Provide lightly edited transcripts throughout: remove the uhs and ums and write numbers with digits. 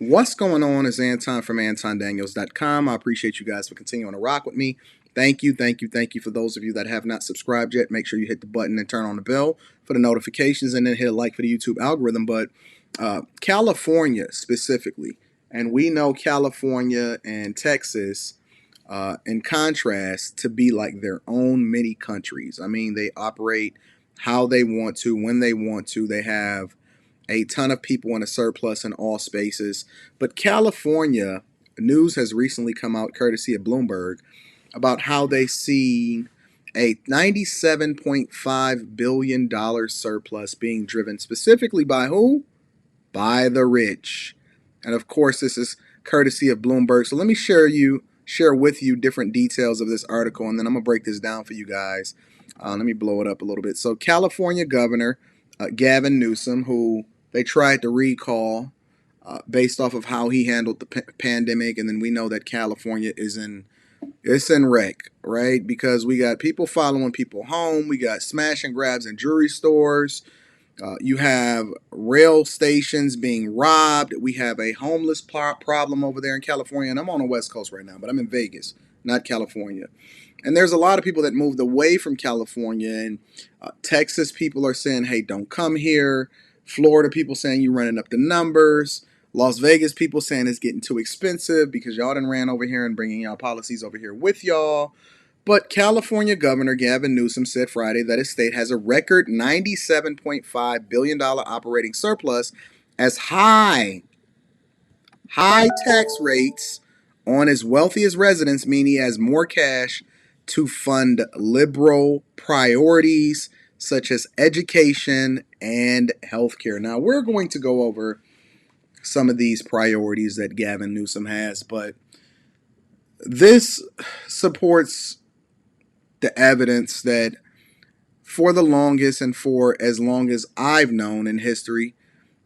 What's going on is Anton from AntonDaniels.com. I appreciate you guys for continuing to rock with me. Thank you, thank you, thank you. For those of you that have not subscribed yet, make sure you hit the button and turn on the bell for the notifications and then hit a like for the YouTube algorithm. But California specifically, and we know California and Texas, in contrast, to be like their own mini countries. I mean, they operate how they want to, when they want to. They have a ton of people in a surplus in all spaces. But California news has recently come out, courtesy of Bloomberg, about how they see a $97.5 billion surplus being driven specifically by who? By the rich. And of course, this is courtesy of Bloomberg. So let me share with you different details of this article, and then I'm gonna break this down for you guys. Let me blow it up a little bit. So California Governor Gavin Newsom, who they tried to recall based off of how he handled the pandemic, and then we know that California is in wreck, right? Because we got people following people home, we got smash and grabs in jewelry stores, you have rail stations being robbed, we have a homeless problem over there in California, and I'm on the West Coast right now, but I'm in Vegas, not California. And there's a lot of people that moved away from California, and Texas people are saying, hey, don't come here. Florida people saying you're running up the numbers. Las Vegas people saying it's getting too expensive because y'all done ran over here and bringing y'all policies over here with y'all. But California Governor Gavin Newsom said Friday that his state has a record $97.5 billion operating surplus as high tax rates on his wealthiest residents mean he has more cash to fund liberal priorities such as education and healthcare. Now, we're going to go over some of these priorities that Gavin Newsom has, but this supports the evidence that for the longest and for as long as I've known in history,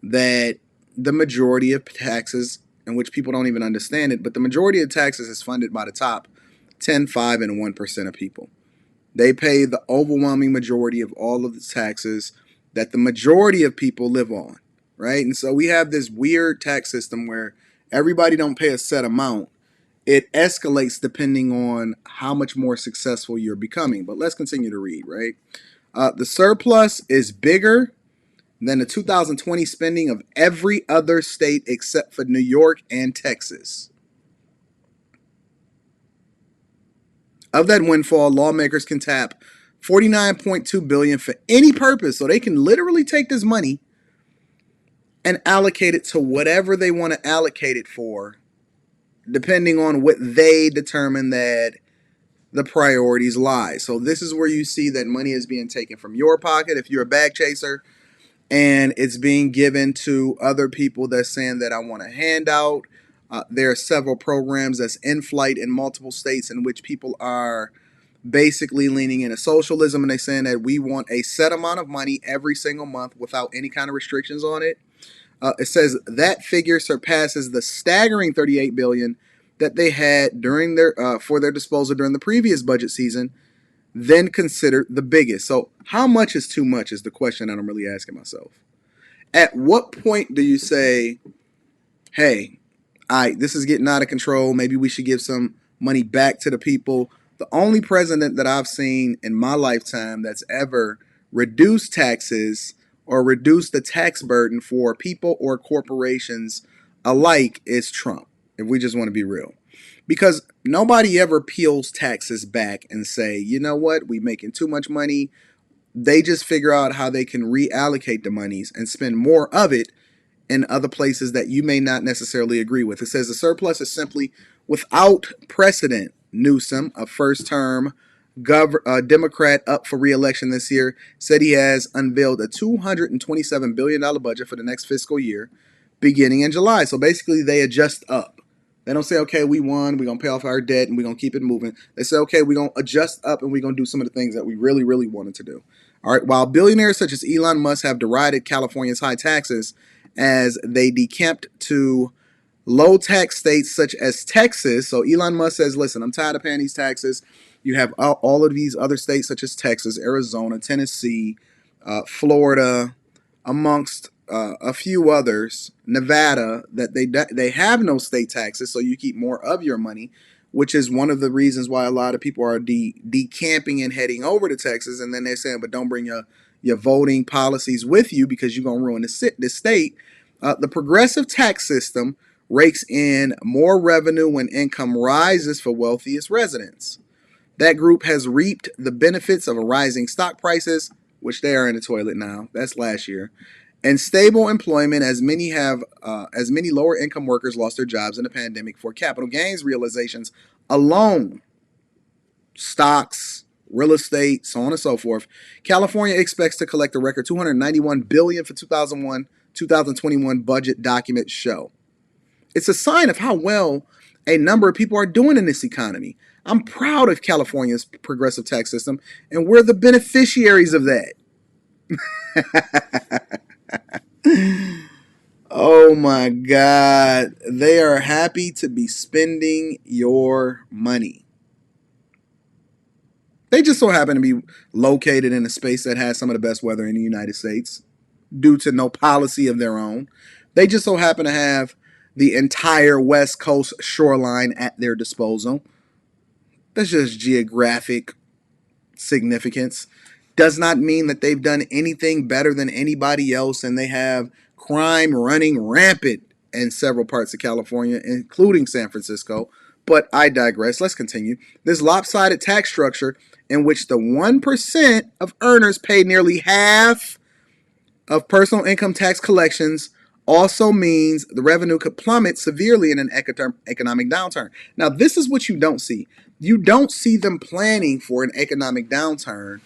that the majority of taxes, in which people don't even understand it, but the majority of taxes is funded by the top 10, 5, and 1% of people. They pay the overwhelming majority of all of the taxes that the majority of people live on, right? And so we have this weird tax system where everybody don't pay a set amount. It escalates depending on how much more successful you're becoming. But let's continue to read, right? The surplus is bigger than the 2020 spending of every other state except for New York and Texas. Of that windfall, lawmakers can tap $49.2 billion for any purpose. So they can literally take this money and allocate it to whatever they want to allocate it for, depending on what they determine that the priorities lie. So this is where you see that money is being taken from your pocket if you're a bag chaser, and it's being given to other people that's saying that I want a handout. There are several programs that's in flight in multiple states in which people are basically leaning into socialism, and they're saying that we want a set amount of money every single month without any kind of restrictions on it. It says that figure surpasses the staggering $38 billion that they had during their for their disposal during the previous budget season, then considered the biggest. So how much is too much is the question that I'm really asking myself. At what point do you say, hey, this is getting out of control, maybe we should give some money back to the people? The only president that I've seen in my lifetime that's ever reduced taxes or reduced the tax burden for people or corporations alike is Trump, if we just want to be real. Because nobody ever peels taxes back and say, you know what, we're making too much money. They just figure out how they can reallocate the monies and spend more of it in other places that you may not necessarily agree with. It says the surplus is simply without precedent. Newsom, a first-term Democrat up for re-election this year, said he has unveiled a $227 billion budget for the next fiscal year beginning in July. So basically they adjust up. They don't say, okay, we won, we're going to pay off our debt, and we're going to keep it moving. They say, okay, we're going to adjust up, and we're going to do some of the things that we really, really wanted to do. All right, while billionaires such as Elon Musk have derided California's high taxes as they decamped to low-tax states such as Texas. So Elon Musk says, listen, I'm tired of paying these taxes. You have all of these other states such as Texas, Arizona, Tennessee, Florida, amongst a few others, Nevada, that they have no state taxes, so you keep more of your money, which is one of the reasons why a lot of people are decamping and heading over to Texas. And then they're saying, but don't bring your voting policies with you because you're gonna ruin the state. The progressive tax system rakes in more revenue when income rises for wealthiest residents. That group has reaped the benefits of rising stock prices, which they are in the toilet now. That's last year, and stable employment, as many lower income workers lost their jobs in the pandemic for capital gains realizations alone. Stocks, real estate, so on and so forth. California expects to collect a record $291 billion for 2021 budget documents show. It's a sign of how well a number of people are doing in this economy. I'm proud of California's progressive tax system, and we're the beneficiaries of that. Oh my God. They are happy to be spending your money. They just so happen to be located in a space that has some of the best weather in the United States due to no policy of their own. They just so happen to have the entire West Coast shoreline at their disposal. That's just geographic significance. Does not mean that they've done anything better than anybody else, and they have crime running rampant in several parts of California, including San Francisco. But I digress. Let's continue. This lopsided tax structure, in which the 1% of earners pay nearly half of personal income tax collections, also means the revenue could plummet severely in an economic downturn. Now, this is what you don't see. You don't see them planning for an economic downturn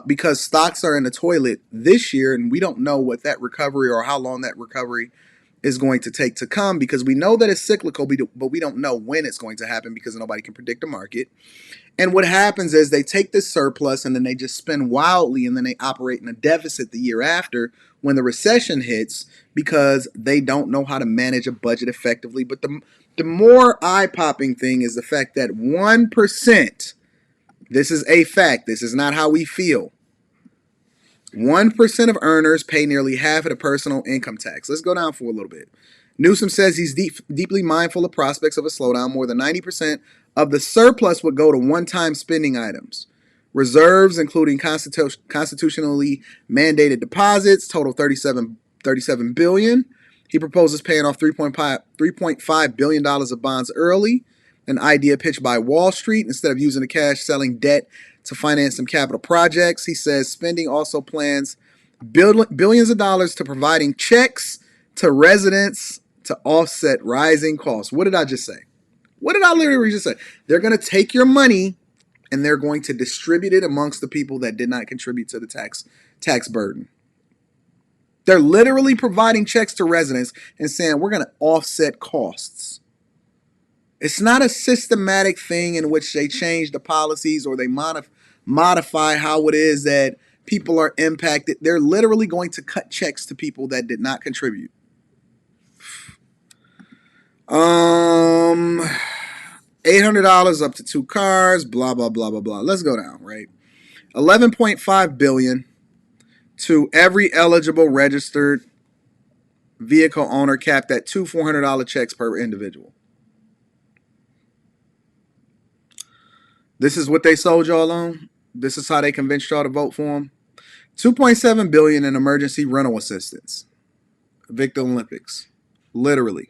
because stocks are in the toilet this year, and we don't know what that recovery or how long that recovery is going to take to come, because we know that it's cyclical, but we don't know when it's going to happen because nobody can predict the market. And what happens is they take this surplus and then they just spend wildly, and then they operate in a deficit the year after when the recession hits because they don't know how to manage a budget effectively. But the more eye-popping thing is the fact that 1%, this is a fact, this is not how we feel, 1% of earners pay nearly half of the personal income tax. Let's go down for a little bit. Newsom says he's deeply mindful of prospects of a slowdown. More than 90% of the surplus would go to one-time spending items. Reserves, including constitutionally mandated deposits, total $37 billion. He proposes paying off $3.5 billion of bonds early, an idea pitched by Wall Street, instead of using the cash selling debt to finance some capital projects. He says spending also plans billions of dollars to providing checks to residents to offset rising costs. What did I just say? What did I literally just say? They're going to take your money and they're going to distribute it amongst the people that did not contribute to the tax burden. They're literally providing checks to residents and saying, we're going to offset costs. It's not a systematic thing in which they change the policies or they modify how it is that people are impacted. They're literally going to cut checks to people that did not contribute. $800 up to 2 cars, blah, blah, blah, blah, blah. Let's go down, right? $11.5 billion to every eligible registered vehicle owner, capped at 2 $400 checks per individual. This is what they sold y'all on. This is how they convinced y'all to vote for them. $2.7 billion in emergency rental assistance. Victim Olympics. Literally.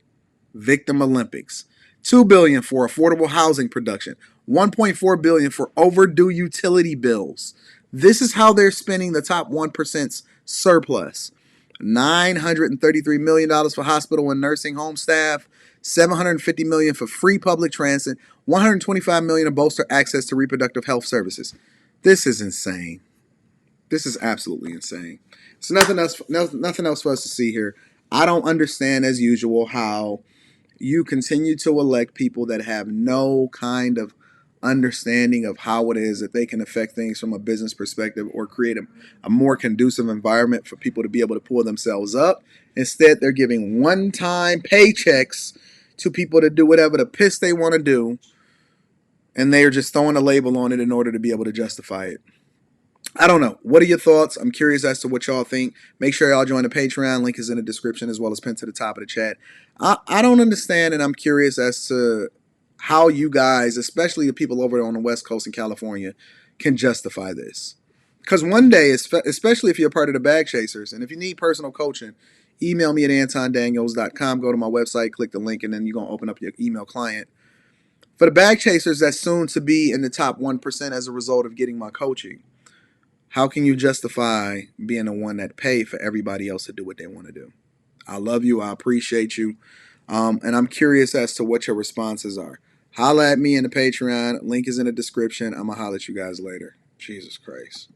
Victim Olympics. $2 billion for affordable housing production. $1.4 billion for overdue utility bills. This is how they're spending the top 1%'s surplus. $933 million for hospital and nursing home staff. $750 million for free public transit. $125 million to bolster access to reproductive health services. This is insane. This is absolutely insane. It's nothing else for us to see here. I don't understand, as usual, how you continue to elect people that have no kind of understanding of how it is that they can affect things from a business perspective or create a more conducive environment for people to be able to pull themselves up. Instead, they're giving one-time paychecks to people to do whatever the piss they want to do, and they are just throwing a label on it in order to be able to justify it. I don't know. What are your thoughts? I'm curious as to what y'all think. Make sure y'all join the Patreon. Link is in the description as well as pinned to the top of the chat. I don't understand, and I'm curious as to how you guys, especially the people over there on the West Coast in California, can justify this. Because one day, especially if you're a part of the Bag Chasers, and if you need personal coaching, email me at antondaniels.com. Go to my website, click the link, and then you're going to open up your email client. For the Bag Chasers, that's soon to be in the top 1% as a result of getting my coaching. How can you justify being the one that pay for everybody else to do what they want to do? I love you. I appreciate you. And I'm curious as to what your responses are. Holla at me in the Patreon. Link is in the description. I'm going to holla at you guys later. Jesus Christ.